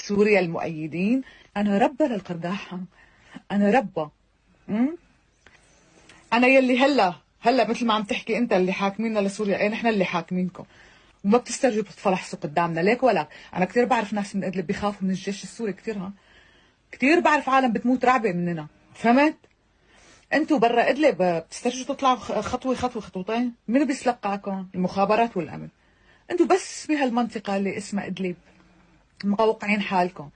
سوريا المؤيدين. انا ربة للقرداحة، انا ربة. انا يلي هلا مثل ما عم تحكي انت اللي حاكميننا لسوريا، ايه نحن اللي حاكمينكم وما بتسترجوا تتفلحصوا قدامنا ليك ولا. انا كثير بعرف ناس من ادلب بيخافوا من الجيش السوري كثير، كثير بعرف عالم بتموت رعبة مننا، فهمت؟ انتوا برا ادلب بتسترجوا تطلعوا خطوة خطوتين، مين بيسلقعكم؟ المخابرات والامن. انتوا بس بهالمنطقة اللي اسمها ادلب مقوقعين حالكم،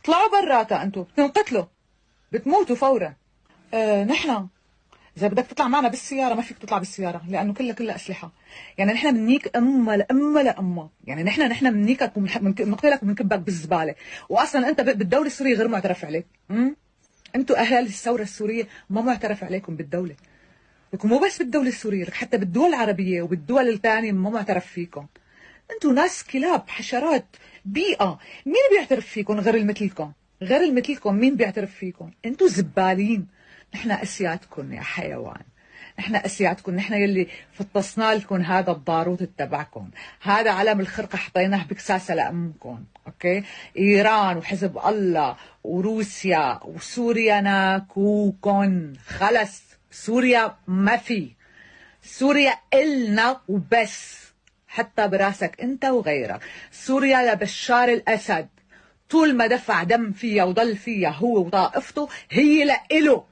طلعوا براتا انتوا بتنقتلوا، بتموتوا فورا. نحن اذا بدك تطلع معنا بالسياره ما فيك تطلع بالسياره لانه كلها اسلحه. يعني نحن بنيك اما لأمة، يعني نحن بنيكك وبنقتلك وبنكبك بالزباله. واصلا انت بالدوله السوريه غير معترف عليك. انتوا اهل الثوره السوريه ما معترف عليكم بالدوله، لكم مو بس بالدوله السوريه، لك حتى بالدول العربيه وبالدول الثانيه ما معترف فيكم. انتوا ناس كلاب، حشرات، بيئه. مين بيعترف فيكم غير المثلكم؟ غير المثلكم مين بيعترف فيكم؟ انتوا زبالين. نحن اسيادكم يا حيوان، نحن اسيادكم، نحن يلي فطسنا لكم هذا الباروت تبعكم، هذا علم الخرقه حطيناه بكساسه لامكم. اوكي، ايران وحزب الله وروسيا وسوريا ناكوكن، خلص سوريا ما في، سوريا إلنا وبس، حتى براسك انت وغيرك. سوريا لبشار الاسد، طول ما دفع دم فيها وضل فيها هو وطائفته هي لإله.